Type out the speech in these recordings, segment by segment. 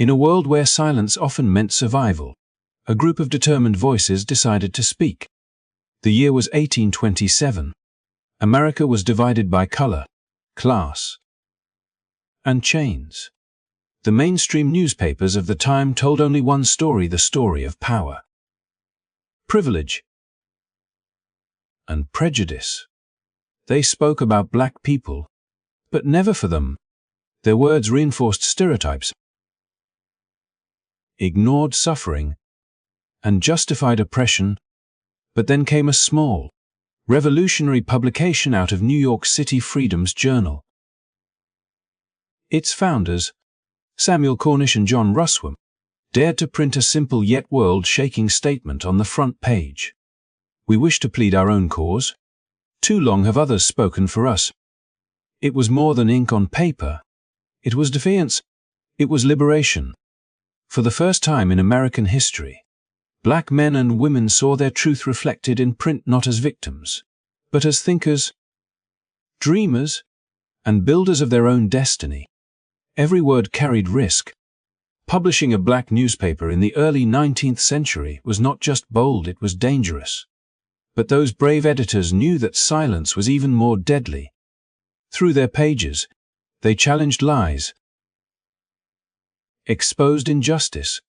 In a world where silence often meant survival, a group of determined voices decided to speak. The year was 1827. America was divided by color, class, and chains. The mainstream newspapers of the time told only one story, the story of power, privilege, and prejudice. They spoke about black people, but never for them. Their words reinforced stereotypes, ignored suffering, and justified oppression. But then came a small, revolutionary publication out of New York City, Freedom's Journal. Its founders, Samuel Cornish and John Russwurm, dared to print a simple yet world-shaking statement on the front page. We wish to plead our own cause. Too long have others spoken for us. It was more than ink on paper. It was defiance. It was liberation. For the first time in American history, black men and women saw their truth reflected in print, not as victims, but as thinkers, dreamers, and builders of their own destiny. Every word carried risk. Publishing a black newspaper in the early 19th century was not just bold, it was dangerous. But those brave editors knew that silence was even more deadly. Through their pages, they challenged lies, exposed injustice,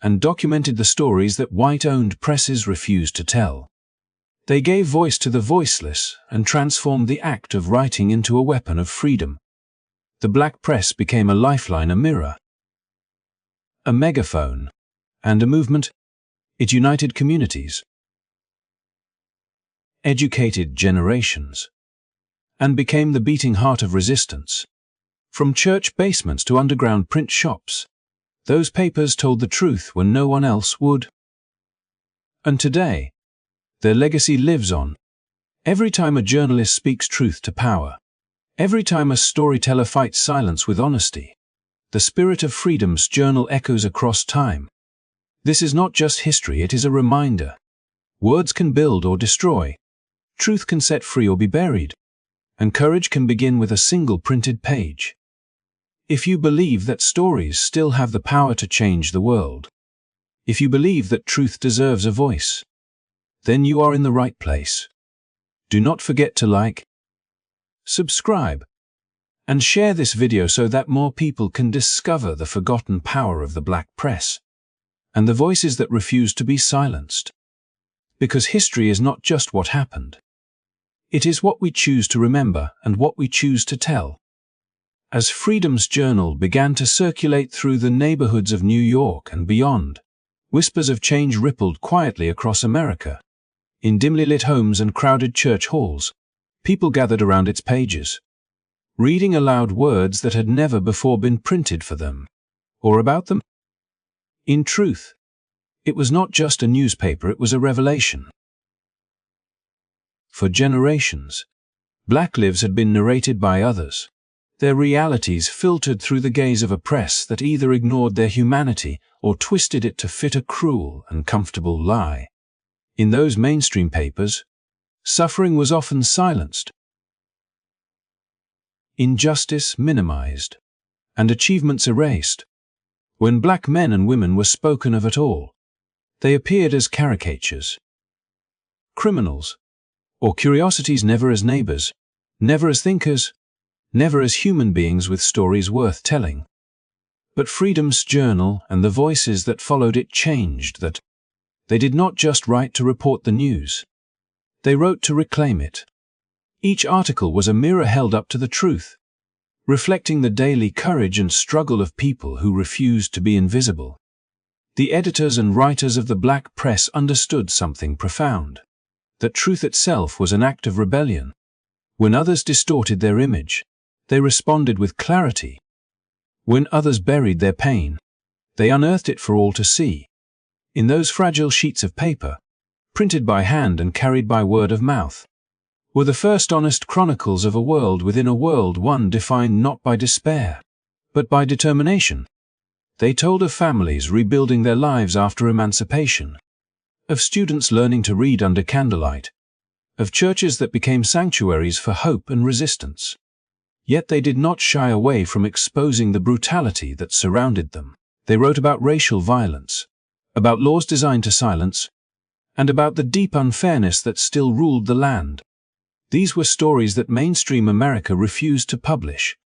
and documented the stories that white-owned presses refused to tell. They gave voice to the voiceless and transformed the act of writing into a weapon of freedom. The black press became a lifeline, a mirror, a megaphone, and a movement. It united communities, educated generations, and became the beating heart of resistance. From church basements to underground print shops, those papers told the truth when no one else would. And today, their legacy lives on. Every time a journalist speaks truth to power, every time a storyteller fights silence with honesty, the spirit of Freedom's Journal echoes across time. This is not just history, it is a reminder. Words can build or destroy. Truth can set free or be buried. And courage can begin with a single printed page. If you believe that stories still have the power to change the world, if you believe that truth deserves a voice, then you are in the right place. Do not forget to like, subscribe, and share this video so that more people can discover the forgotten power of the black press and the voices that refuse to be silenced. Because history is not just what happened. It is what we choose to remember and what we choose to tell. As Freedom's Journal began to circulate through the neighborhoods of New York and beyond, whispers of change rippled quietly across America. In dimly lit homes and crowded church halls, people gathered around its pages, reading aloud words that had never before been printed for them, or about them. In truth, it was not just a newspaper, it was a revelation. For generations, black lives had been narrated by others, their realities filtered through the gaze of a press that either ignored their humanity or twisted it to fit a cruel and comfortable lie. In those mainstream papers, suffering was often silenced, injustice minimized, and achievements erased. When black men and women were spoken of at all, they appeared as caricatures, criminals, or curiosities, never as neighbors, never as thinkers, never as human beings with stories worth telling. But Freedom's Journal and the voices that followed it changed that. They did not just write to report the news. They wrote to reclaim it. Each article was a mirror held up to the truth, reflecting the daily courage and struggle of people who refused to be invisible. The editors and writers of the black press understood something profound, that truth itself was an act of rebellion. When others distorted their image, they responded with clarity. When others buried their pain, they unearthed it for all to see. In those fragile sheets of paper, printed by hand and carried by word of mouth, were the first honest chronicles of a world within a world, one defined not by despair, but by determination. They told of families rebuilding their lives after emancipation, of students learning to read under candlelight, of churches that became sanctuaries for hope and resistance. Yet they did not shy away from exposing the brutality that surrounded them. They wrote about racial violence, about laws designed to silence, and about the deep unfairness that still ruled the land. These were stories that mainstream America refused to publish.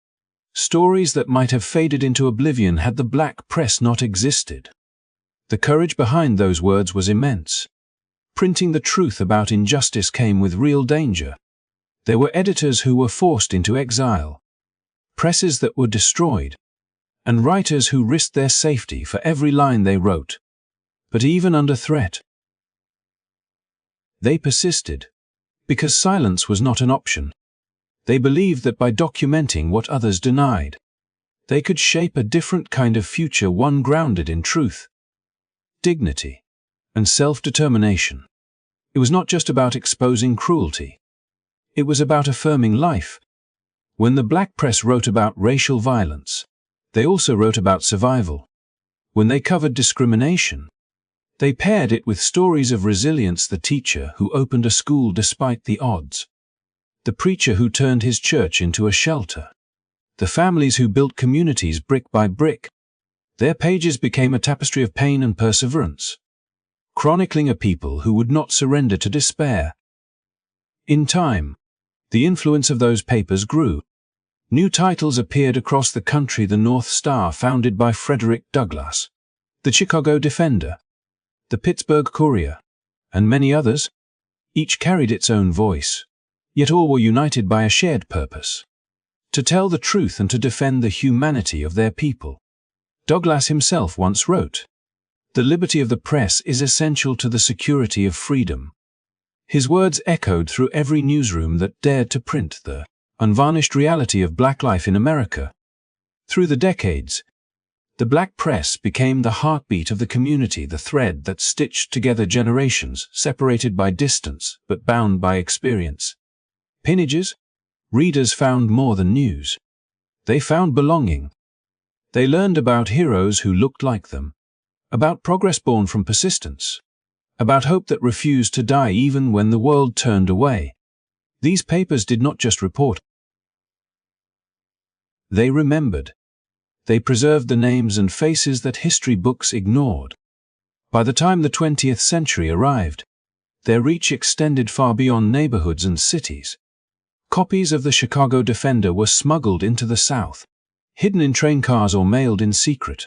Stories that might have faded into oblivion had the black press not existed. The courage behind those words was immense. Printing the truth about injustice came with real danger. There were editors who were forced into exile, presses that were destroyed, and writers who risked their safety for every line they wrote. But even under threat, they persisted, because silence was not an option. They believed that by documenting what others denied, they could shape a different kind of future, one grounded in truth, dignity, and self-determination. It was not just about exposing cruelty. It was about affirming life. When the black press wrote about racial violence, they also wrote about survival. When they covered discrimination, they paired it with stories of resilience: the teacher who opened a school despite the odds, the preacher who turned his church into a shelter, the families who built communities brick by brick. Their pages became a tapestry of pain and perseverance, chronicling a people who would not surrender to despair. In time, the influence of those papers grew. New titles appeared across the country: the North Star, founded by Frederick Douglass, the Chicago Defender, the Pittsburgh Courier, and many others. Each carried its own voice, yet all were united by a shared purpose: to tell the truth and to defend the humanity of their people. Douglass himself once wrote, "The liberty of the press is essential to the security of freedom." His words echoed through every newsroom that dared to print the unvarnished reality of black life in America. Through the decades, the black press became the heartbeat of the community, the thread that stitched together generations separated by distance but bound by experience. Pages, readers found more than news. They found belonging. They learned about heroes who looked like them, about progress born from persistence, about hope that refused to die even when the world turned away. These papers did not just report. They remembered. They preserved the names and faces that history books ignored. By the time the 20th century arrived, their reach extended far beyond neighborhoods and cities. Copies of the Chicago Defender were smuggled into the South, hidden in train cars or mailed in secret,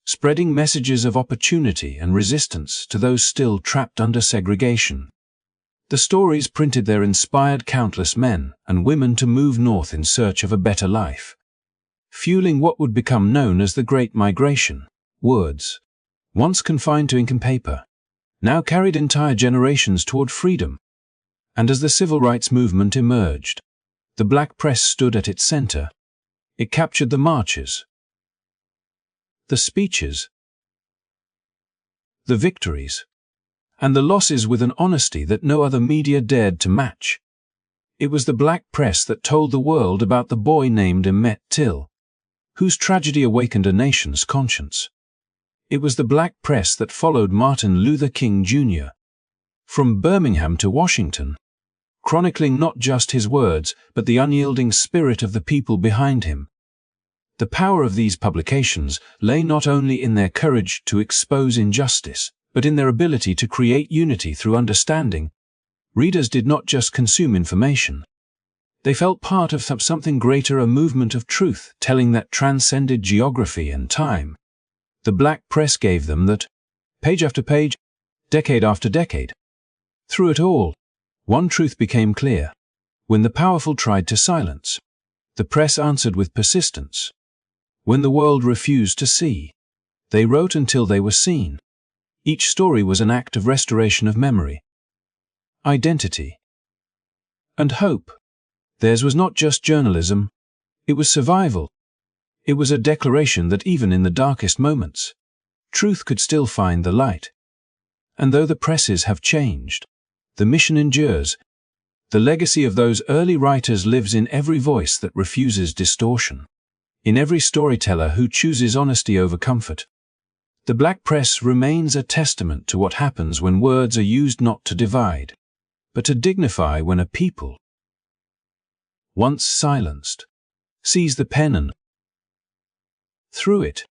spreading messages of opportunity and resistance to those still trapped under segregation. The stories printed there inspired countless men and women to move north in search of a better life, fueling what would become known as the Great Migration. Words, once confined to ink and paper, now carried entire generations toward freedom. And as the civil rights movement emerged, the black press stood at its center. It captured the marches, the speeches, the victories, and the losses with an honesty that no other media dared to match. It was the black press that told the world about the boy named Emmett Till, whose tragedy awakened a nation's conscience. It was the black press that followed Martin Luther King Jr. from Birmingham to Washington, chronicling not just his words but the unyielding spirit of the people behind him. The power of these publications lay not only in their courage to expose injustice, but in their ability to create unity through understanding. Readers did not just consume information. They felt part of something greater, a movement of truth telling that transcended geography and time. The black press gave them that, page after page, decade after decade. Through it all, one truth became clear. When the powerful tried to silence, the press answered with persistence. When the world refused to see, they wrote until they were seen. Each story was an act of restoration of memory, identity, and hope. Theirs was not just journalism, it was survival. It was a declaration that even in the darkest moments, truth could still find the light. And though the presses have changed, the mission endures. The legacy of those early writers lives in every voice that refuses distortion, in every storyteller who chooses honesty over comfort. The black press remains a testament to what happens when words are used not to divide, but to dignify. When a people, once silenced, seize the pen and, through it,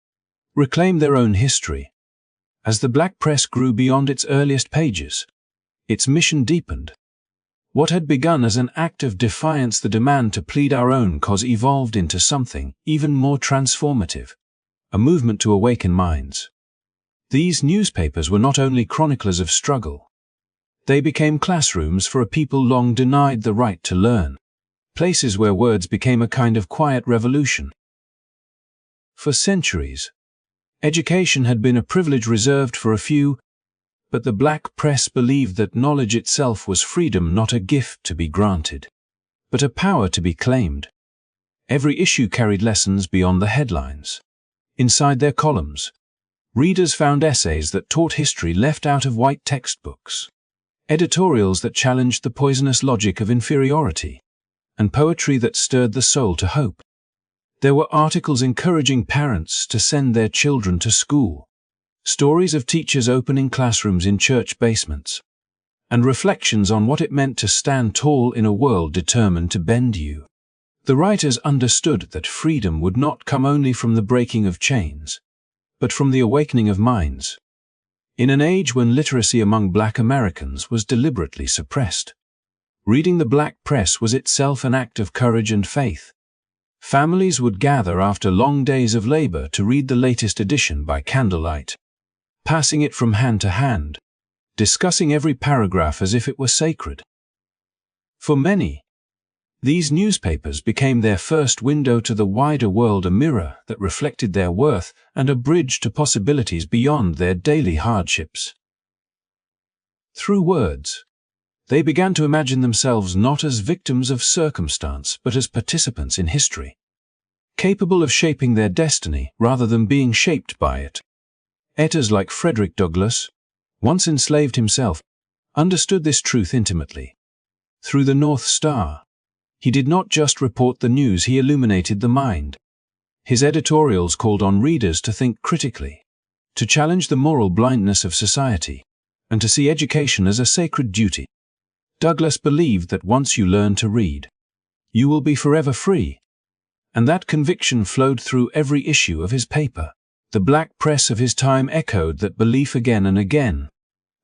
reclaim their own history. As the black press grew beyond its earliest pages, its mission deepened. What had begun as an act of defiance, the demand to plead our own cause, evolved into something even more transformative, a movement to awaken minds. These newspapers were not only chroniclers of struggle. They became classrooms for a people long denied the right to learn, places where words became a kind of quiet revolution. For centuries, education had been a privilege reserved for a few, but the black press believed that knowledge itself was freedom, not a gift to be granted, but a power to be claimed. Every issue carried lessons beyond the headlines. Inside their columns, readers found essays that taught history left out of white textbooks, editorials that challenged the poisonous logic of inferiority, and poetry that stirred the soul to hope. There were articles encouraging parents to send their children to school, stories of teachers opening classrooms in church basements, and reflections on what it meant to stand tall in a world determined to bend you. The writers understood that freedom would not come only from the breaking of chains, but from the awakening of minds. In an age when literacy among black Americans was deliberately suppressed, reading the black press was itself an act of courage and faith. Families would gather after long days of labor to read the latest edition by candlelight, passing it from hand to hand, discussing every paragraph as if it were sacred. For many, these newspapers became their first window to the wider world, a mirror that reflected their worth and a bridge to possibilities beyond their daily hardships. Through words, they began to imagine themselves not as victims of circumstance but as participants in history, capable of shaping their destiny rather than being shaped by it. Editors like Frederick Douglass, once enslaved himself, understood this truth intimately. Through the North Star, he did not just report the news, he illuminated the mind. His editorials called on readers to think critically, to challenge the moral blindness of society, and to see education as a sacred duty. Douglass believed that once you learn to read, you will be forever free, and that conviction flowed through every issue of his paper. The black press of his time echoed that belief again and again,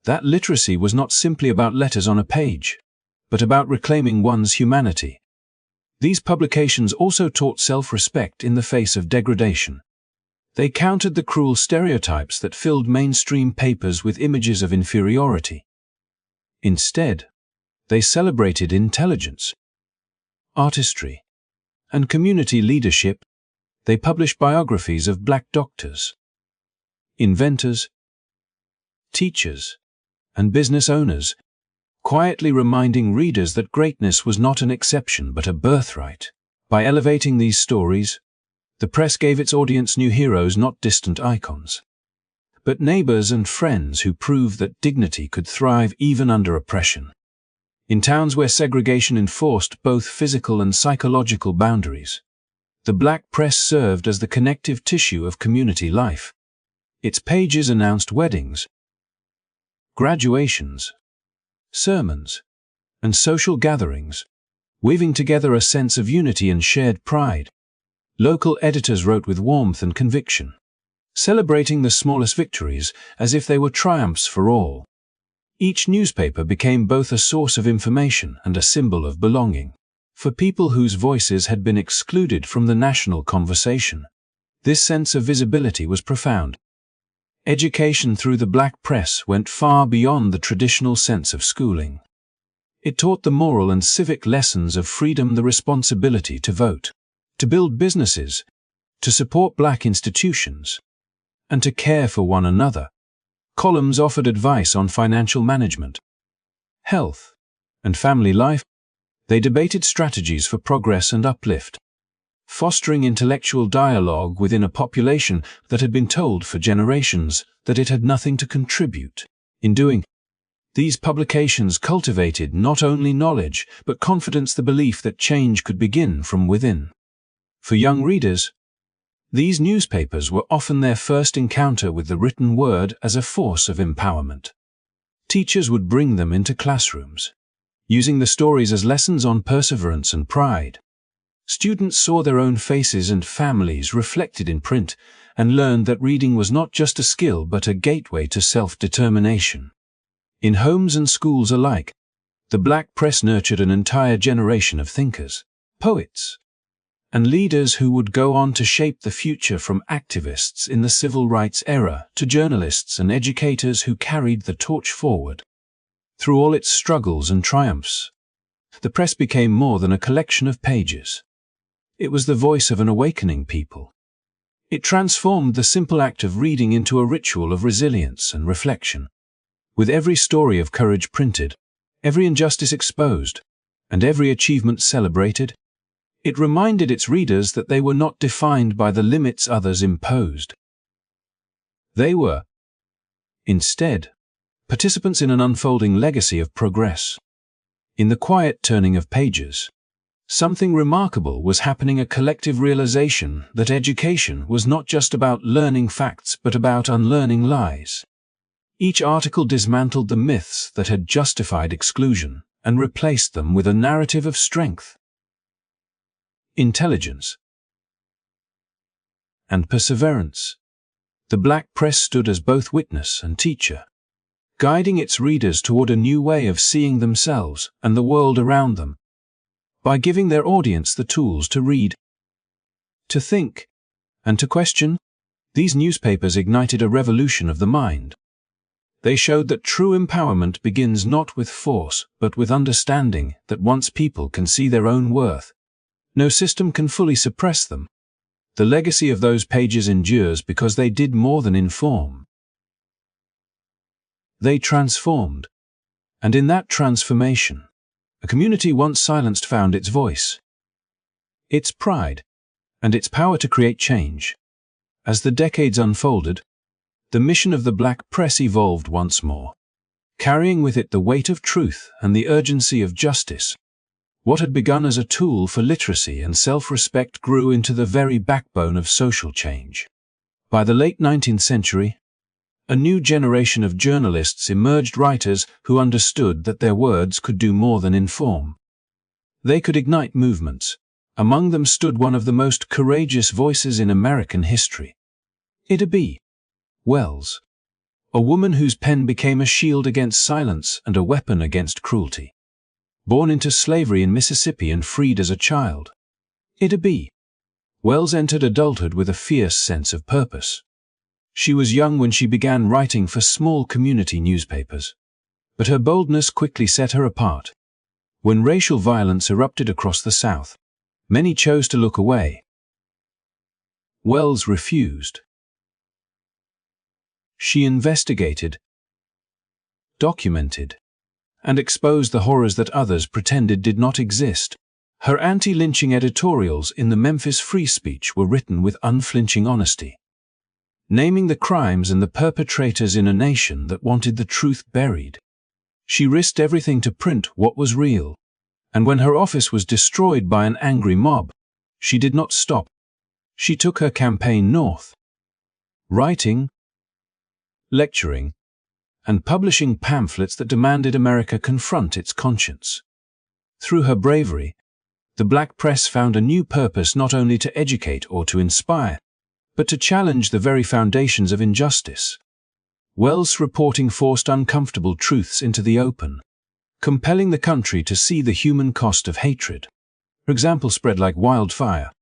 that literacy was not simply about letters on a page, but about reclaiming one's humanity. These publications also taught self-respect in the face of degradation. They countered the cruel stereotypes that filled mainstream papers with images of inferiority. Instead, they celebrated intelligence, artistry, and community leadership. They published biographies of black doctors, inventors, teachers, and business owners, quietly reminding readers that greatness was not an exception but a birthright. By elevating these stories, the press gave its audience new heroes, not distant icons, but neighbors and friends who proved that dignity could thrive even under oppression. In towns where segregation enforced both physical and psychological boundaries, the black press served as the connective tissue of community life. Its pages announced weddings, graduations, sermons, and social gatherings, weaving together a sense of unity and shared pride. Local editors wrote with warmth and conviction, celebrating the smallest victories as if they were triumphs for all. Each newspaper became both a source of information and a symbol of belonging. For people whose voices had been excluded from the national conversation, this sense of visibility was profound. Education through the black press went far beyond the traditional sense of schooling. It taught the moral and civic lessons of freedom, the responsibility to vote, to build businesses, to support black institutions, and to care for one another. Columns offered advice on financial management, health, and family life. They debated strategies for progress and uplift, fostering intellectual dialogue within a population that had been told for generations that it had nothing to contribute. In doing, these publications cultivated not only knowledge but confidence, the belief that change could begin from within. For young readers, these newspapers were often their first encounter with the written word as a force of empowerment. Teachers would bring them into classrooms, using the stories as lessons on perseverance and pride. Students saw their own faces and families reflected in print and learned that reading was not just a skill but a gateway to self-determination. In homes and schools alike, the black press nurtured an entire generation of thinkers, poets, and leaders who would go on to shape the future, from activists in the civil rights era to journalists and educators who carried the torch forward. Through all its struggles and triumphs, the press became more than a collection of pages. It was the voice of an awakening people. It transformed the simple act of reading into a ritual of resilience and reflection. With every story of courage printed, every injustice exposed, and every achievement celebrated, it reminded its readers that they were not defined by the limits others imposed. They were, instead, participants in an unfolding legacy of progress. In the quiet turning of pages, something remarkable was happening, a collective realization that education was not just about learning facts but about unlearning lies. Each article dismantled the myths that had justified exclusion and replaced them with a narrative of strength, intelligence, and perseverance. The black press stood as both witness and teacher, guiding its readers toward a new way of seeing themselves and the world around them. By giving their audience the tools to read, to think, and to question, these newspapers ignited a revolution of the mind. They showed that true empowerment begins not with force but with understanding, that once people can see their own worth, no system can fully suppress them. The legacy of those pages endures because they did more than inform. They transformed. And in that transformation, a community once silenced found its voice, its pride, and its power to create change. As the decades unfolded, the mission of the black press evolved once more, carrying with it the weight of truth and the urgency of justice. What had begun as a tool for literacy and self-respect grew into the very backbone of social change. By the late 19th century, a new generation of journalists emerged, writers who understood that their words could do more than inform. They could ignite movements. Among them stood one of the most courageous voices in American history, Ida B. Wells, a woman whose pen became a shield against silence and a weapon against cruelty. Born into slavery in Mississippi and freed as a child, Ida B. Wells entered adulthood with a fierce sense of purpose. She was young when she began writing for small community newspapers, but her boldness quickly set her apart. When racial violence erupted across the South, many chose to look away. Wells refused. She investigated, documented, and exposed the horrors that others pretended did not exist. Her anti-lynching editorials in the Memphis Free Speech were written with unflinching honesty, naming the crimes and the perpetrators in a nation that wanted the truth buried. She risked everything to print what was real, and when her office was destroyed by an angry mob, she did not stop. She took her campaign north, writing, lecturing, and publishing pamphlets that demanded America confront its conscience. Through her bravery, the black press found a new purpose, not only to educate or to inspire, but to challenge the very foundations of injustice. Wells' reporting forced uncomfortable truths into the open, compelling the country to see the human cost of hatred. Her example spread like wildfire,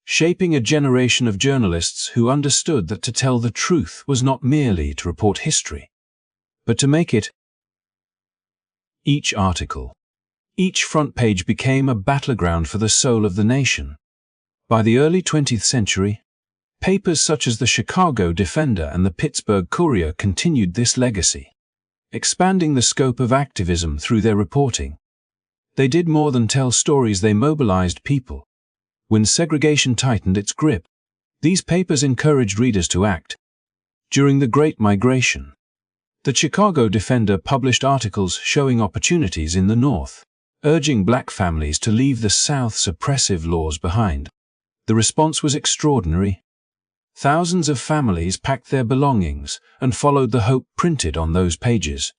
shaping a generation of journalists who understood that to tell the truth was not merely to report history, but to make it. Each article, each front page became a battleground for the soul of the nation. By the early 20th century, papers such as the Chicago Defender and the Pittsburgh Courier continued this legacy, expanding the scope of activism through their reporting. They did more than tell stories, they mobilized people. When segregation tightened its grip, these papers encouraged readers to act. During the Great Migration, the Chicago Defender published articles showing opportunities in the North, urging black families to leave the South's oppressive laws behind. The response was extraordinary. Thousands of families packed their belongings and followed the hope printed on those pages,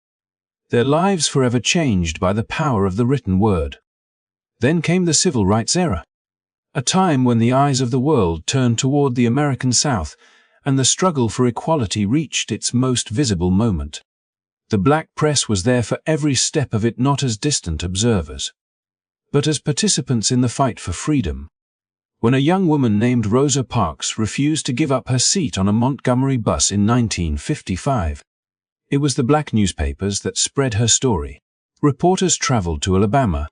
their lives forever changed by the power of the written word. Then came the Civil Rights era, a time when the eyes of the world turned toward the American South and the struggle for equality reached its most visible moment. The black press was there for every step of it, not as distant observers, but as participants in the fight for freedom. When a young woman named Rosa Parks refused to give up her seat on a Montgomery bus in 1955, it was the black newspapers that spread her story. Reporters traveled to Alabama,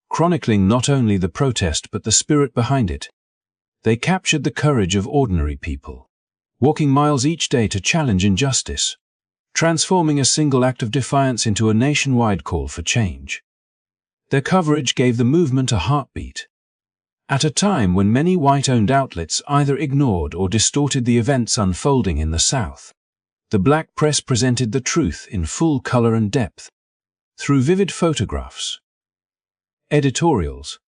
chronicling not only the protest but the spirit behind it. They captured the courage of ordinary people, walking miles each day to challenge injustice, transforming a single act of defiance into a nationwide call for change. Their coverage gave the movement a heartbeat. At a time when many white-owned outlets either ignored or distorted the events unfolding in the South, the black press presented the truth in full color and depth. Through vivid photographs, editorials,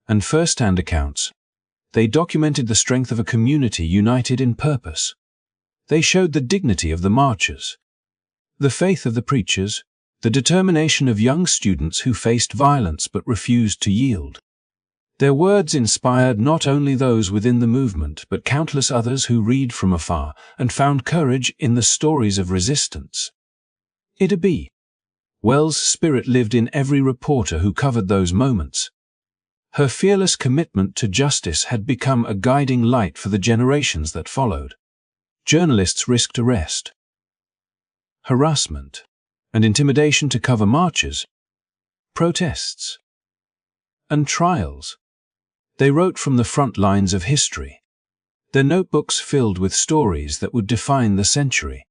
and first-hand accounts, they documented the strength of a community united in purpose. They showed the dignity of the marchers, the faith of the preachers, the determination of young students who faced violence but refused to yield. Their words inspired not only those within the movement but countless others who read from afar and found courage in the stories of resistance. Ida B. Wells' spirit lived in every reporter who covered those moments. Her fearless commitment to justice had become a guiding light for the generations that followed. Journalists risked arrest, harassment, and intimidation to cover marches, protests, and trials. They wrote from the front lines of history, their notebooks filled with stories that would define the century.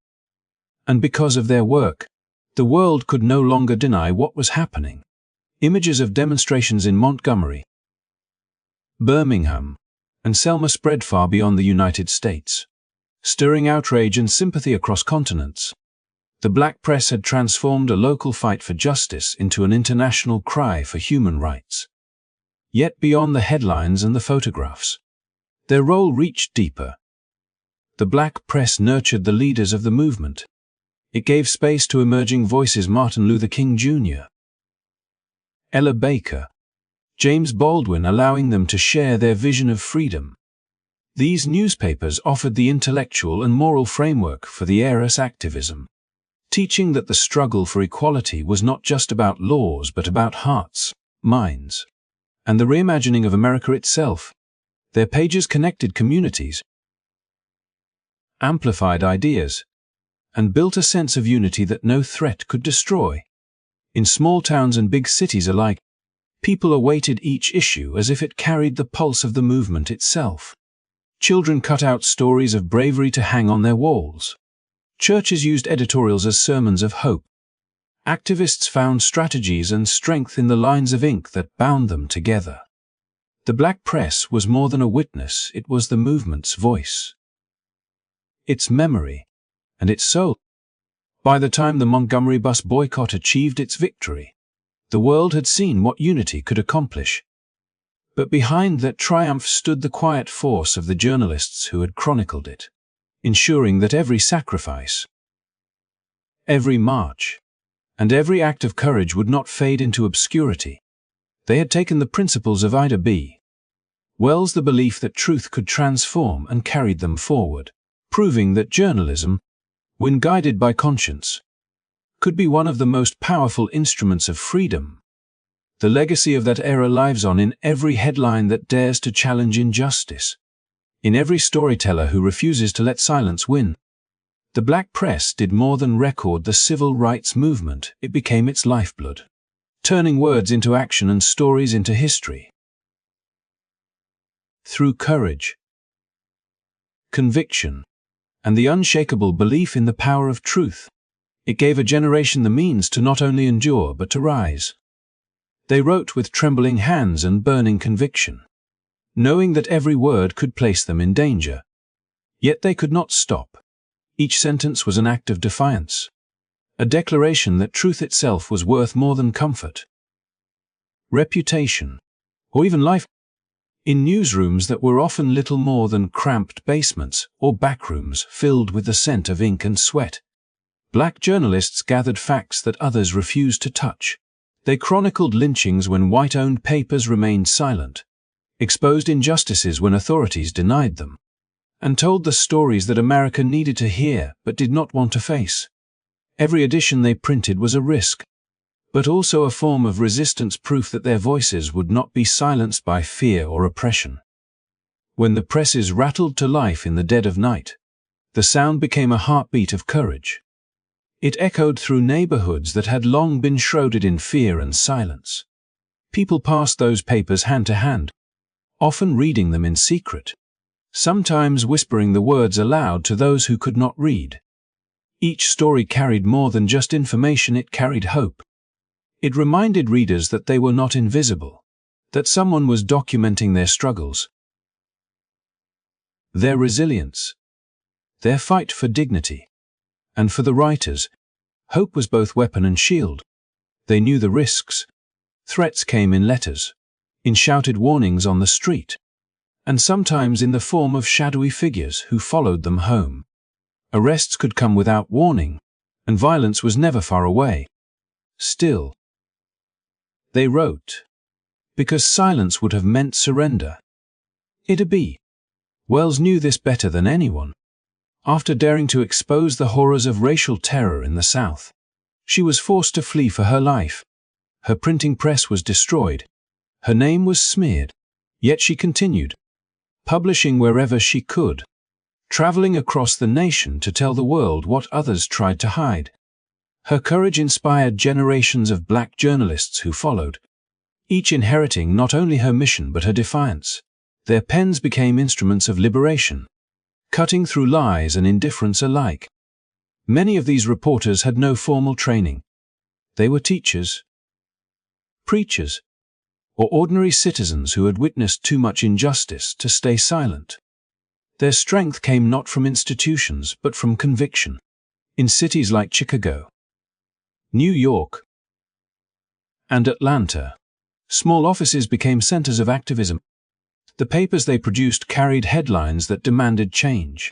And because of their work, the world could no longer deny what was happening. Images of demonstrations in Montgomery, Birmingham, and Selma spread far beyond the United States, stirring outrage and sympathy across continents. The black press had transformed a local fight for justice into an international cry for human rights. Yet beyond the headlines and the photographs, their role reached deeper. The black press nurtured the leaders of the movement. It gave space to emerging voices: Martin Luther King Jr., Ella Baker, James Baldwin, allowing them to share their vision of freedom. These newspapers offered the intellectual and moral framework for the era's activism, teaching that the struggle for equality was not just about laws but about hearts, minds, and the reimagining of America itself. Their pages connected communities, amplified ideas, and built a sense of unity that no threat could destroy. In small towns and big cities alike, people awaited each issue as if it carried the pulse of the movement itself. Children cut out stories of bravery to hang on their walls. Churches used editorials as sermons of hope. Activists found strategies and strength in the lines of ink that bound them together. The black press was more than a witness, it was the movement's voice, its memory, and its soul. By the time the Montgomery bus boycott achieved its victory, the world had seen what unity could accomplish. But behind that triumph stood the quiet force of the journalists who had chronicled it, ensuring that every sacrifice, every march, and every act of courage would not fade into obscurity. They had taken the principles of Ida B. Wells, the belief that truth could transform, and carried them forward, proving that journalism, when guided by conscience, could be one of the most powerful instruments of freedom. The legacy of that era lives on in every headline that dares to challenge injustice, in every storyteller who refuses to let silence win. The black press did more than record the civil rights movement, it became its lifeblood, turning words into action and stories into history. Through courage, conviction, and the unshakable belief in the power of truth, it gave a generation the means to not only endure but to rise. They wrote with trembling hands and burning conviction, knowing that every word could place them in danger. Yet they could not stop. Each sentence was an act of defiance, a declaration that truth itself was worth more than comfort, reputation, or even life. In newsrooms that were often little more than cramped basements or backrooms filled with the scent of ink and sweat, black journalists gathered facts that others refused to touch. They chronicled lynchings when white-owned papers remained silent, exposed injustices when authorities denied them, and told the stories that America needed to hear but did not want to face. Every edition they printed was a risk, but also a form of resistance, proof that their voices would not be silenced by fear or oppression. When the presses rattled to life in the dead of night, the sound became a heartbeat of courage. It echoed through neighborhoods that had long been shrouded in fear and silence. People passed those papers hand to hand, often reading them in secret, sometimes whispering the words aloud to those who could not read. Each story carried more than just information, it carried hope. It reminded readers that they were not invisible, that someone was documenting their struggles, their resilience, their fight for dignity. And for the writers, hope was both weapon and shield. They knew the risks. Threats came in letters, in shouted warnings on the street, and sometimes in the form of shadowy figures who followed them home. Arrests could come without warning, and violence was never far away. Still, they wrote, because silence would have meant surrender. It'd be. Wells knew this better than anyone. After daring to expose the horrors of racial terror in the South, she was forced to flee for her life. Her printing press was destroyed. Her name was smeared. Yet she continued, publishing wherever she could, traveling across the nation to tell the world what others tried to hide. Her courage inspired generations of black journalists who followed, each inheriting not only her mission but her defiance. Their pens became instruments of liberation, cutting through lies and indifference alike. Many of these reporters had no formal training. They were teachers, preachers, or ordinary citizens who had witnessed too much injustice to stay silent. Their strength came not from institutions but from conviction. In cities like Chicago, New York, and Atlanta, small offices became centers of activism. The papers they produced carried headlines that demanded change,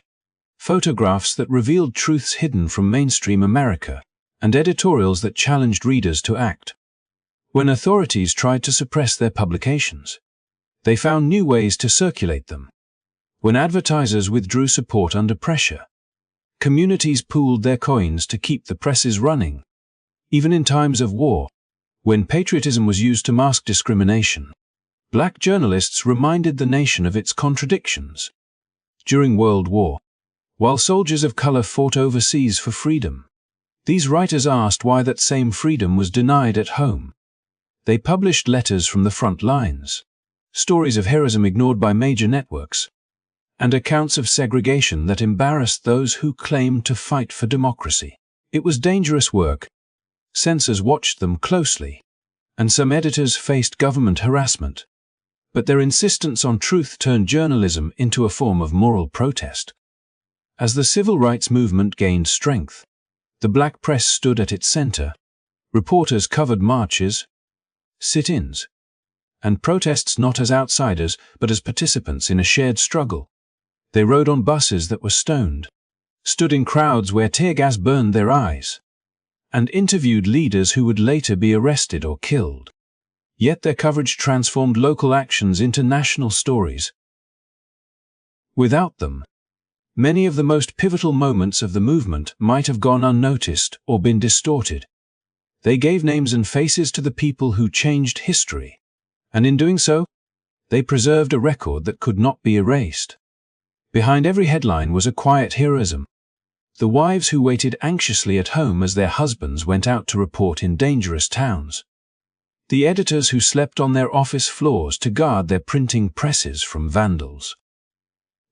photographs that revealed truths hidden from mainstream America, and editorials that challenged readers to act. When authorities tried to suppress their publications, they found new ways to circulate them. When advertisers withdrew support under pressure, communities pooled their coins to keep the presses running. Even in times of war, when patriotism was used to mask discrimination, black journalists reminded the nation of its contradictions. During World War, while soldiers of color fought overseas for freedom, these writers asked why that same freedom was denied at home. They published letters from the front lines, stories of heroism ignored by major networks, and accounts of segregation that embarrassed those who claimed to fight for democracy. It was dangerous work. Censors watched them closely, and some editors faced government harassment. But their insistence on truth turned journalism into a form of moral protest. As the civil rights movement gained strength, the black press stood at its center. Reporters covered marches, sit-ins, and protests not as outsiders but as participants in a shared struggle. They rode on buses that were stoned, stood in crowds where tear gas burned their eyes, and interviewed leaders who would later be arrested or killed. Yet their coverage transformed local actions into national stories. Without them, many of the most pivotal moments of the movement might have gone unnoticed or been distorted. They gave names and faces to the people who changed history, and in doing so, they preserved a record that could not be erased. Behind every headline was a quiet heroism. The wives who waited anxiously at home as their husbands went out to report in dangerous towns. The editors who slept on their office floors to guard their printing presses from vandals.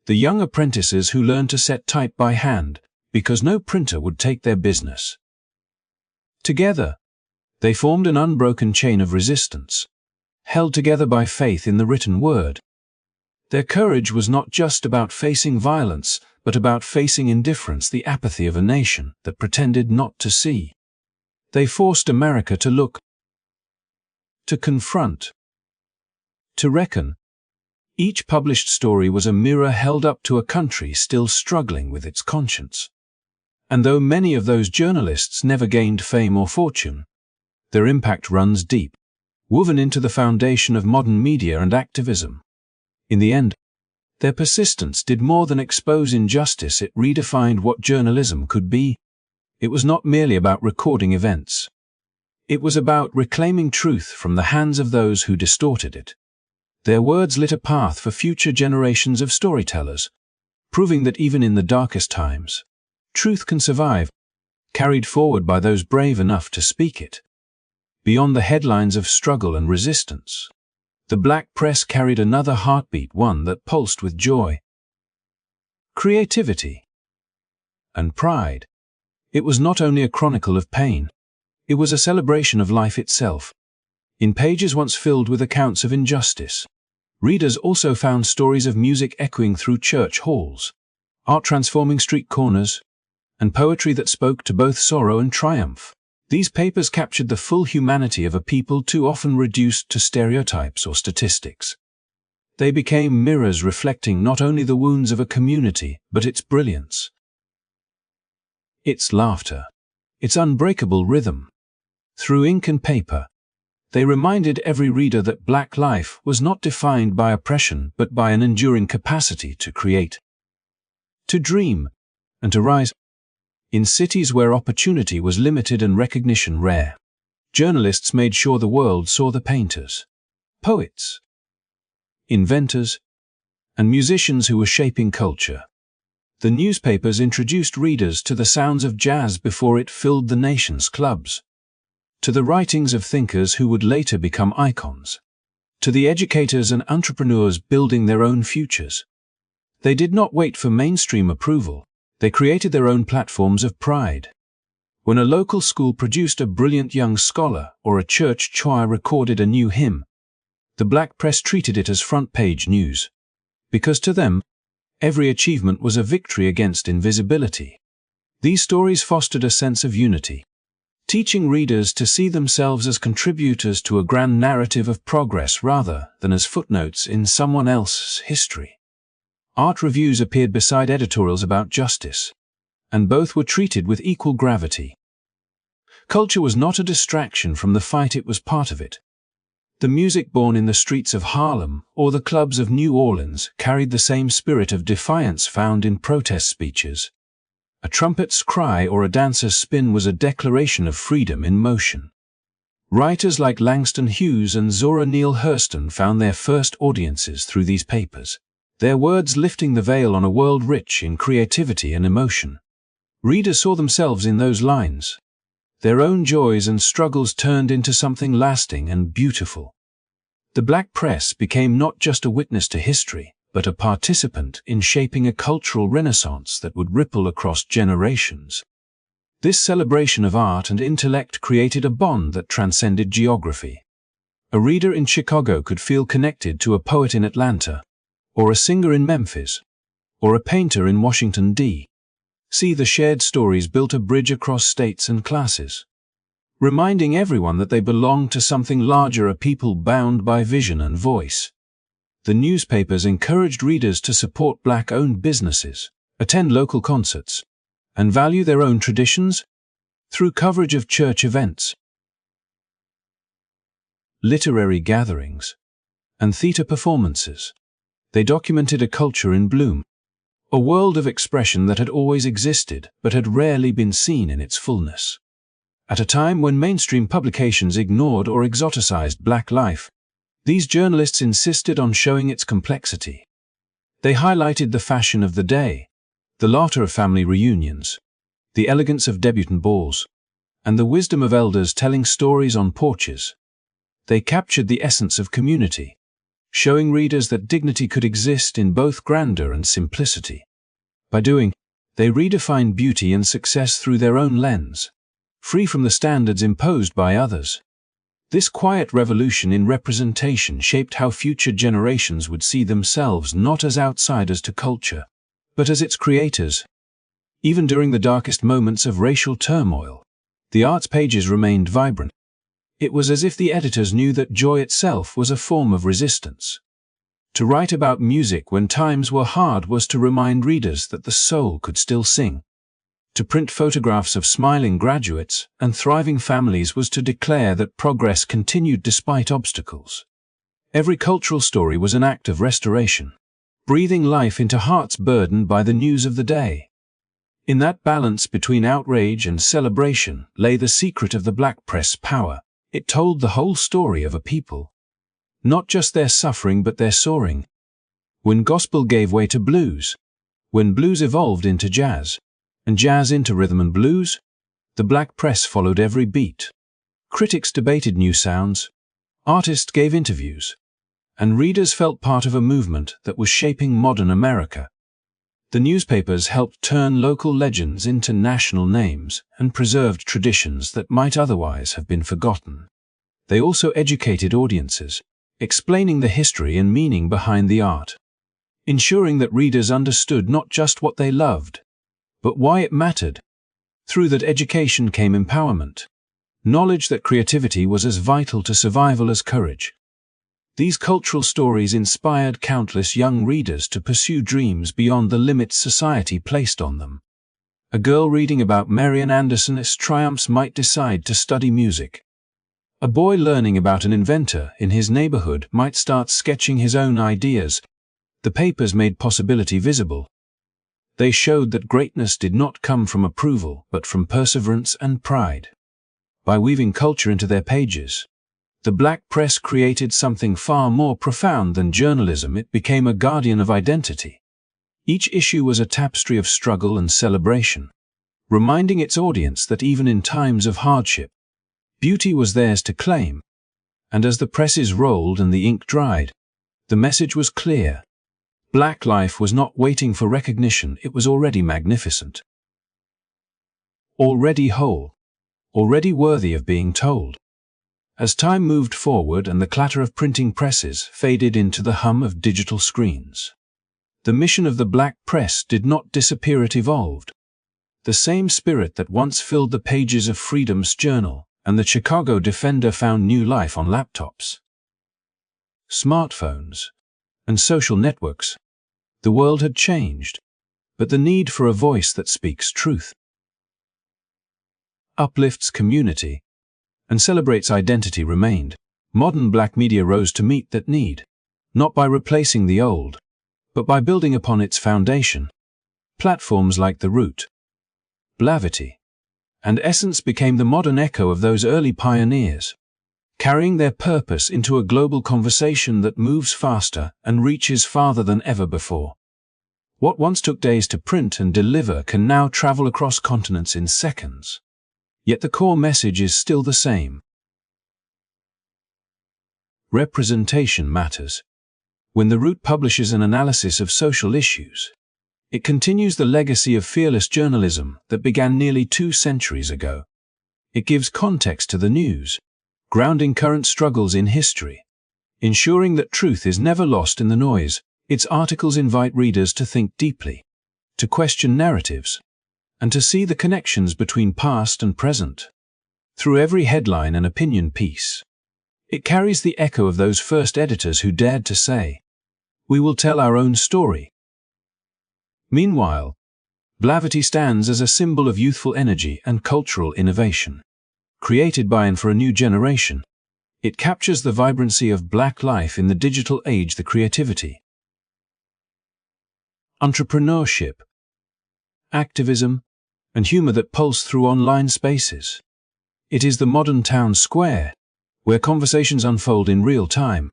The young apprentices who learned to set type by hand because no printer would take their business. Together, they formed an unbroken chain of resistance, held together by faith in the written word. Their courage was not just about facing violence, but about facing indifference, the apathy of a nation that pretended not to see. They forced America to look, to confront, to reckon. Each published story was a mirror held up to a country still struggling with its conscience. And though many of those journalists never gained fame or fortune, their impact runs deep, woven into the foundation of modern media and activism. In the end, their persistence did more than expose injustice, it redefined what journalism could be. It was not merely about recording events. It was about reclaiming truth from the hands of those who distorted it. Their words lit a path for future generations of storytellers, proving that even in the darkest times, truth can survive, carried forward by those brave enough to speak it. Beyond the headlines of struggle and resistance, the black press carried another heartbeat, one that pulsed with joy, creativity, and pride. It was not only a chronicle of pain, it was a celebration of life itself. In pages once filled with accounts of injustice, readers also found stories of music echoing through church halls, art transforming street corners, and poetry that spoke to both sorrow and triumph. These papers captured the full humanity of a people too often reduced to stereotypes or statistics. They became mirrors reflecting not only the wounds of a community, but its brilliance, its laughter, its unbreakable rhythm. Through ink and paper, they reminded every reader that black life was not defined by oppression but by an enduring capacity to create, to dream, and to rise. In cities where opportunity was limited and recognition rare, journalists made sure the world saw the painters, poets, inventors, and musicians who were shaping culture. The newspapers introduced readers to the sounds of jazz before it filled the nation's clubs, to the writings of thinkers who would later become icons, to the educators and entrepreneurs building their own futures. They did not wait for mainstream approval. They created their own platforms of pride. When a local school produced a brilliant young scholar or a church choir recorded a new hymn, the black press treated it as front-page news, because to them, every achievement was a victory against invisibility. These stories fostered a sense of unity, teaching readers to see themselves as contributors to a grand narrative of progress rather than as footnotes in someone else's history. Art reviews appeared beside editorials about justice, and both were treated with equal gravity. Culture was not a distraction from the fight, it was part of it. The music born in the streets of Harlem or the clubs of New Orleans carried the same spirit of defiance found in protest speeches. A trumpet's cry or a dancer's spin was a declaration of freedom in motion. Writers like Langston Hughes and Zora Neale Hurston found their first audiences through these papers, their words lifting the veil on a world rich in creativity and emotion. Readers saw themselves in those lines. Their own joys and struggles turned into something lasting and beautiful. The black press became not just a witness to history, but a participant in shaping a cultural renaissance that would ripple across generations. This celebration of art and intellect created a bond that transcended geography. A reader in Chicago could feel connected to a poet in Atlanta, or a singer in Memphis, or a painter in Washington, D.C. The shared stories built a bridge across states and classes, reminding everyone that they belonged to something larger, a people bound by vision and voice. The newspapers encouraged readers to support black-owned businesses, attend local concerts, and value their own traditions through coverage of church events, literary gatherings, and theater performances. They documented a culture in bloom, a world of expression that had always existed but had rarely been seen in its fullness. At a time when mainstream publications ignored or exoticized black life, these journalists insisted on showing its complexity. They highlighted the fashion of the day, the laughter of family reunions, the elegance of debutante balls, and the wisdom of elders telling stories on porches. They captured the essence of community, showing readers that dignity could exist in both grandeur and simplicity. By doing, they redefined beauty and success through their own lens, free from the standards imposed by others. This quiet revolution in representation shaped how future generations would see themselves not as outsiders to culture, but as its creators. Even during the darkest moments of racial turmoil, the arts pages remained vibrant. It was as if the editors knew that joy itself was a form of resistance. To write about music when times were hard was to remind readers that the soul could still sing. To print photographs of smiling graduates and thriving families was to declare that progress continued despite obstacles. Every cultural story was an act of restoration, breathing life into hearts burdened by the news of the day. In that balance between outrage and celebration lay the secret of the black press power. It told the whole story of a people. Not just their suffering but their soaring. When gospel gave way to blues, when blues evolved into jazz, and jazz into rhythm and blues, the black press followed every beat. Critics debated new sounds, artists gave interviews, and readers felt part of a movement that was shaping modern America. The newspapers helped turn local legends into national names and preserved traditions that might otherwise have been forgotten. They also educated audiences, explaining the history and meaning behind the art, ensuring that readers understood not just what they loved, but why it mattered. Through that education came empowerment, knowledge that creativity was as vital to survival as courage. These cultural stories inspired countless young readers to pursue dreams beyond the limits society placed on them. A girl reading about Marian Anderson's triumphs might decide to study music. A boy learning about an inventor in his neighborhood might start sketching his own ideas. The papers made possibility visible. They showed that greatness did not come from approval, but from perseverance and pride. By weaving culture into their pages, the black press created something far more profound than journalism. It became a guardian of identity. Each issue was a tapestry of struggle and celebration, reminding its audience that even in times of hardship, beauty was theirs to claim. And as the presses rolled and the ink dried, the message was clear. Black life was not waiting for recognition, it was already magnificent. Already whole. Already worthy of being told. As time moved forward and the clatter of printing presses faded into the hum of digital screens, the mission of the black press did not disappear, it evolved. The same spirit that once filled the pages of Freedom's Journal and the Chicago Defender found new life on laptops, smartphones, and social networks. The world had changed, but the need for a voice that speaks truth, uplifts community, and celebrates identity remained. Modern black media rose to meet that need, not by replacing the old, but by building upon its foundation. Platforms like The Root, Blavity, and Essence became the modern echo of those early pioneers, carrying their purpose into a global conversation that moves faster and reaches farther than ever before. What once took days to print and deliver can now travel across continents in seconds. Yet the core message is still the same. Representation matters. When The Root publishes an analysis of social issues, it continues the legacy of fearless journalism that began nearly 2 centuries ago. It gives context to the news, grounding current struggles in history, ensuring that truth is never lost in the noise. Its articles invite readers to think deeply, to question narratives, and to see the connections between past and present. Through every headline and opinion piece, it carries the echo of those first editors who dared to say, "We will tell our own story." Meanwhile, Blavity stands as a symbol of youthful energy and cultural innovation. Created by and for a new generation, it captures the vibrancy of black life in the digital age, the creativity, entrepreneurship, activism, and humor that pulse through online spaces. It is the modern town square, where conversations unfold in real time,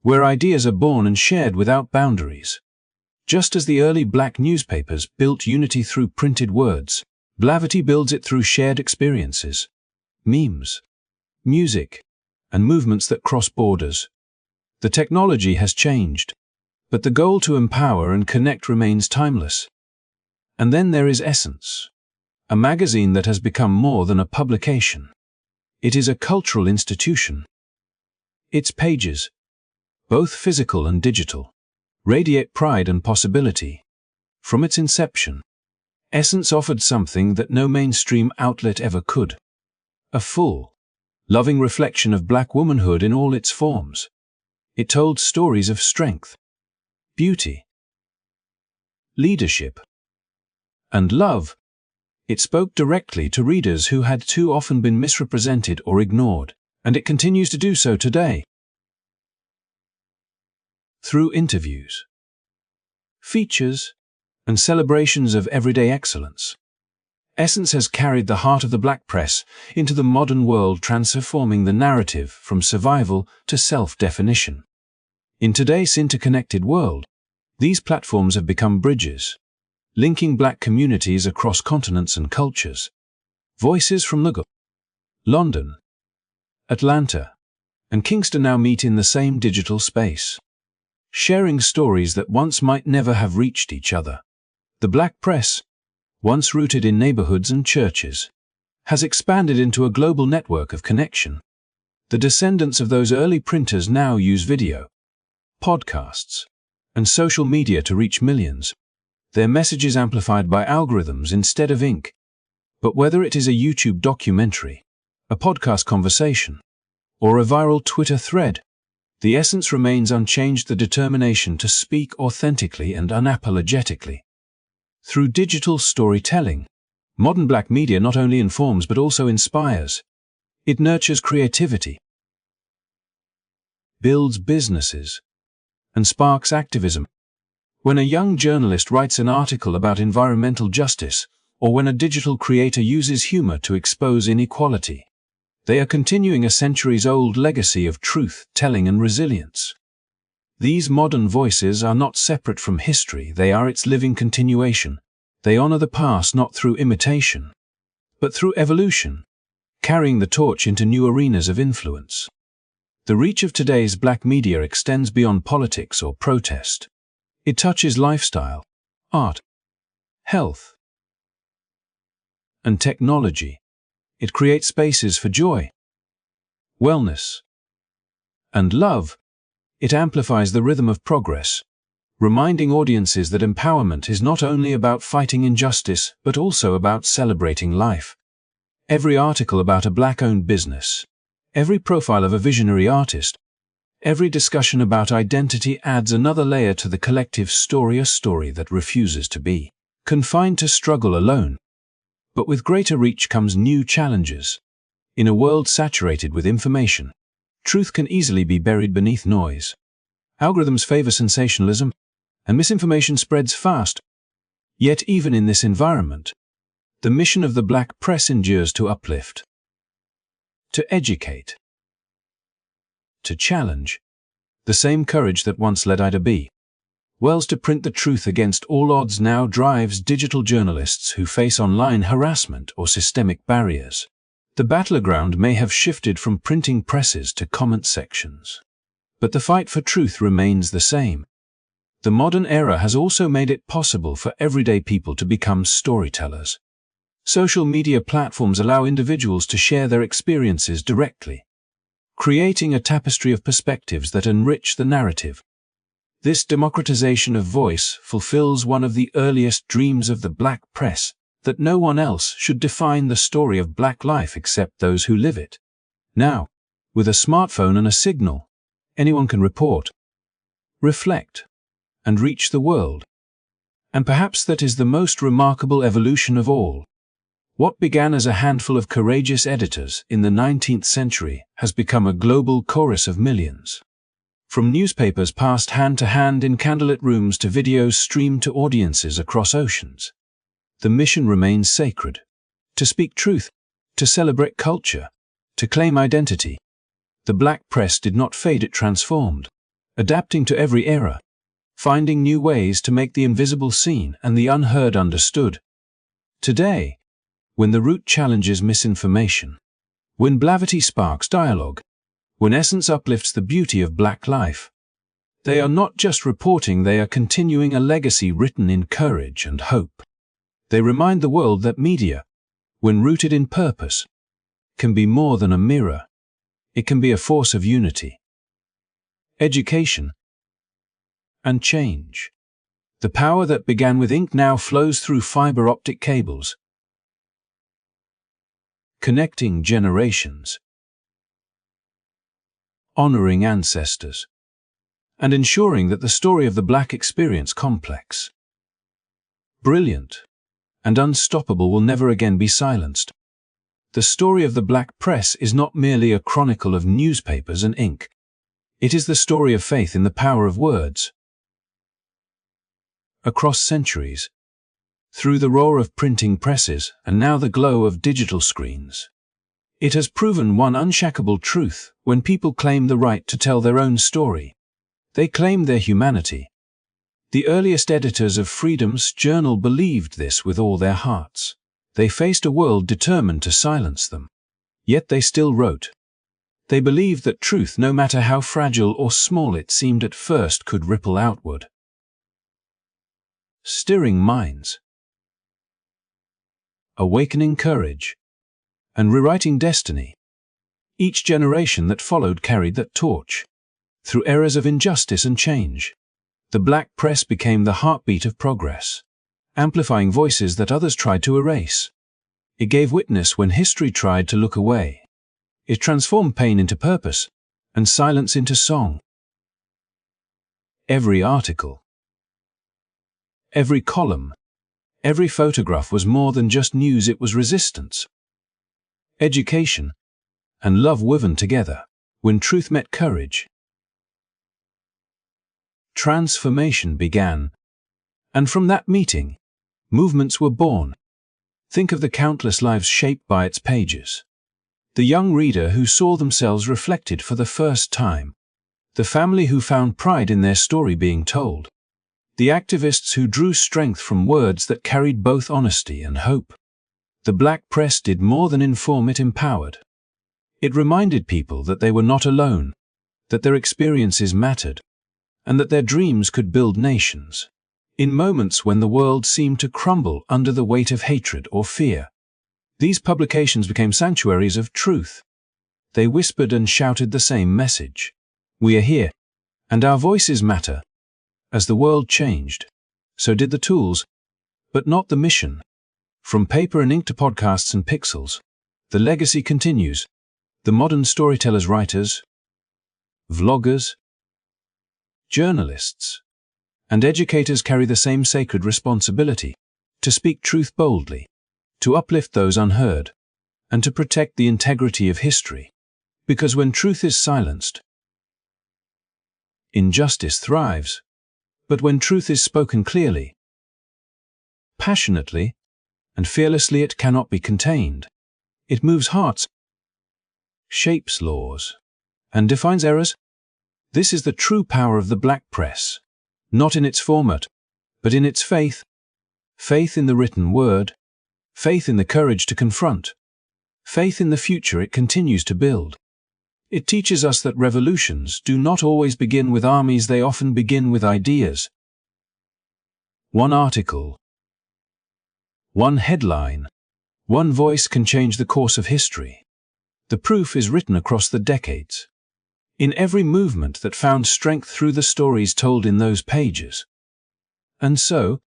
where ideas are born and shared without boundaries. Just as the early black newspapers built unity through printed words, Blavity builds it through shared experiences, memes, music, and movements that cross borders. The technology has changed, but the goal to empower and connect remains timeless. And then there is Essence, a magazine that has become more than a publication. It is a cultural institution. Its pages, both physical and digital, radiate pride and possibility. From its inception, Essence offered something that no mainstream outlet ever could: a full, loving reflection of black womanhood in all its forms. It told stories of strength, beauty, leadership, and love. It spoke directly to readers who had too often been misrepresented or ignored, and it continues to do so today. through interviews, features, and celebrations of everyday excellence. Essence has carried the heart of the black press into the modern world, transforming the narrative from survival to self-definition. In today's interconnected world, these platforms have become bridges, linking black communities across continents and cultures. Voices from London, Atlanta, and Kingston now meet in the same digital space, sharing stories that once might never have reached each other. The black press, once rooted in neighborhoods and churches, has expanded into a global network of connection. The descendants of those early printers now use video, podcasts, and social media to reach millions, their messages amplified by algorithms instead of ink. But whether it is a YouTube documentary, a podcast conversation, or a viral Twitter thread, the essence remains unchanged: the determination to speak authentically and unapologetically. Through digital storytelling, modern black media not only informs but also inspires. It nurtures creativity, builds businesses, and sparks activism. When a young journalist writes an article about environmental justice, or when a digital creator uses humor to expose inequality, they are continuing a centuries-old legacy of truth-telling and resilience. These modern voices are not separate from history, they are its living continuation. They honor the past not through imitation, but through evolution, carrying the torch into new arenas of influence. The reach of today's black media extends beyond politics or protest. It touches lifestyle, art, health, and technology. It creates spaces for joy, wellness, and love. It amplifies the rhythm of progress, reminding audiences that empowerment is not only about fighting injustice but also about celebrating life. Every article about a black-owned business, every profile of a visionary artist, every discussion about identity adds another layer to the collective story, a story that refuses to be confined to struggle alone. But with greater reach comes new challenges. In a world saturated with information, truth can easily be buried beneath noise. Algorithms favor sensationalism, and misinformation spreads fast. Yet even in this environment, the mission of the black press endures: to uplift, to educate, to challenge. The same courage that once led Ida B. Wells to print the truth against all odds now drives digital journalists who face online harassment or systemic barriers. The battleground may have shifted from printing presses to comment sections, but the fight for truth remains the same. The modern era has also made it possible for everyday people to become storytellers. Social media platforms allow individuals to share their experiences directly, creating a tapestry of perspectives that enrich the narrative. This democratization of voice fulfills one of the earliest dreams of the black press, that no one else should define the story of black life except those who live it. Now, with a smartphone and a signal, anyone can report, reflect, and reach the world. And perhaps that is the most remarkable evolution of all. What began as a handful of courageous editors in the 19th century has become a global chorus of millions. From newspapers passed hand to hand in candlelit rooms to videos streamed to audiences across oceans, the mission remains sacred: to speak truth, to celebrate culture, to claim identity. The black press did not fade, it transformed, adapting to every era, finding new ways to make the invisible seen and the unheard understood. Today, when the root challenges misinformation, when blavity sparks dialogue, when essence uplifts the beauty of black life, they are not just reporting, they are continuing a legacy written in courage and hope. They remind the world that media, when rooted in purpose, can be more than a mirror. It can be a force of unity, education, and change. The power that began with ink now flows through fiber optic cables, connecting generations, honoring ancestors, and ensuring that the story of the black experience, complex, brilliant, and unstoppable, will never again be silenced. The story of the black press is not merely a chronicle of newspapers and ink. It is the story of faith in the power of words. Across centuries, through the roar of printing presses and now the glow of digital screens, it has proven one unshakable truth: when people claim the right to tell their own story, they claim their humanity. The earliest editors of Freedom's Journal believed this with all their hearts. They faced a world determined to silence them. Yet they still wrote. They believed that truth, no matter how fragile or small it seemed at first, could ripple outward, stirring minds, awakening courage, and rewriting destiny. Each generation that followed carried that torch. Through eras of injustice and change, the black press became the heartbeat of progress, amplifying voices that others tried to erase. It gave witness when history tried to look away. It transformed pain into purpose and silence into song. Every article, every column, every photograph was more than just news. It was resistance, education, and love woven together. When truth met courage, transformation began. And from that meeting, movements were born. Think of the countless lives shaped by its pages. The young reader who saw themselves reflected for the first time. The family who found pride in their story being told. The activists who drew strength from words that carried both honesty and hope. The black press did more than inform, it empowered. It reminded people that they were not alone, that their experiences mattered, and that their dreams could build nations. In moments when the world seemed to crumble under the weight of hatred or fear, these publications became sanctuaries of truth. They whispered and shouted the same message. We are here, and our voices matter. As the world changed, so did the tools, but not the mission. From paper and ink to podcasts and pixels, the legacy continues. The modern storytellers, writers, vloggers, journalists, and educators carry the same sacred responsibility: to speak truth boldly, to uplift those unheard, and to protect the integrity of history. Because when truth is silenced, injustice thrives. But when truth is spoken clearly, passionately, and fearlessly, it cannot be contained. It moves hearts, shapes laws, and defines errors. This is the true power of the black press, not in its format, but in its faith. Faith in the written word, faith in the courage to confront, faith in the future it continues to build. It teaches us that revolutions do not always begin with armies, they often begin with ideas. One article, one headline, one voice can change the course of history. The proof is written across the decades, in every movement that found strength through the stories told in those pages. And so,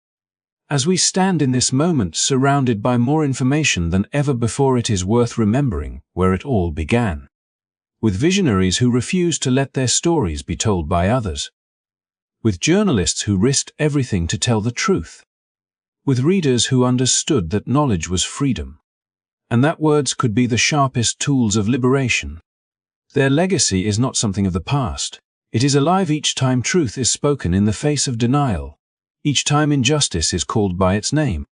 as we stand in this moment surrounded by more information than ever before, it is worth remembering where it all began. With visionaries who refused to let their stories be told by others. With journalists who risked everything to tell the truth. With readers who understood that knowledge was freedom, and that words could be the sharpest tools of liberation. Their legacy is not something of the past. It is alive each time truth is spoken in the face of denial. Each time injustice is called by its name.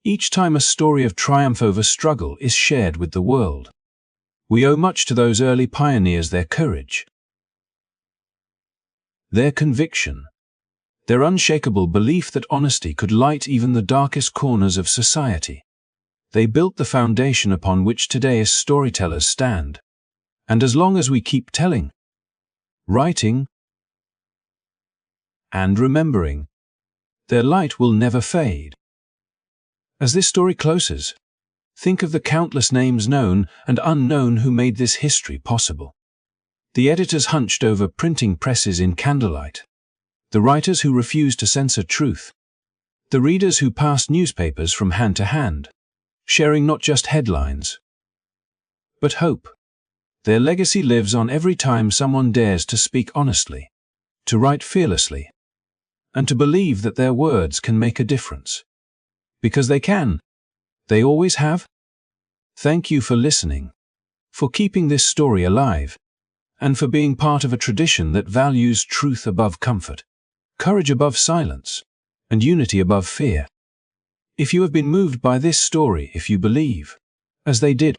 Each time a story of triumph over struggle is shared with the world. We owe much to those early pioneers: their courage, their conviction, their unshakable belief that honesty could light even the darkest corners of society. They built the foundation upon which today's storytellers stand. And as long as we keep telling, writing, and remembering, their light will never fade. As this story closes, think of the countless names known and unknown who made this history possible. The editors hunched over printing presses in candlelight. The writers who refused to censor truth. The readers who passed newspapers from hand to hand, sharing not just headlines, but hope. Their legacy lives on every time someone dares to speak honestly, to write fearlessly, and to believe that their words can make a difference. Because they can. They always have. Thank you for listening, for keeping this story alive, and for being part of a tradition that values truth above comfort, courage above silence, and unity above fear. If you have been moved by this story, if you believe, as they did,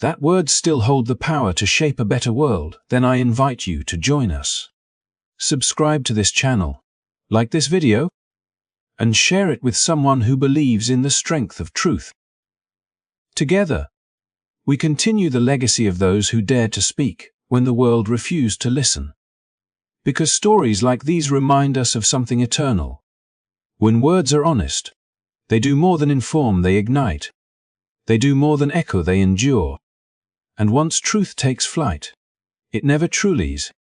that words still hold the power to shape a better world, then I invite you to join us. Subscribe to this channel, like this video, and share it with someone who believes in the strength of truth. Together, we continue the legacy of those who dared to speak when the world refused to listen. Because stories like these remind us of something eternal. When words are honest, they do more than inform, they ignite. They do more than echo, they endure. And once truth takes flight, it never truly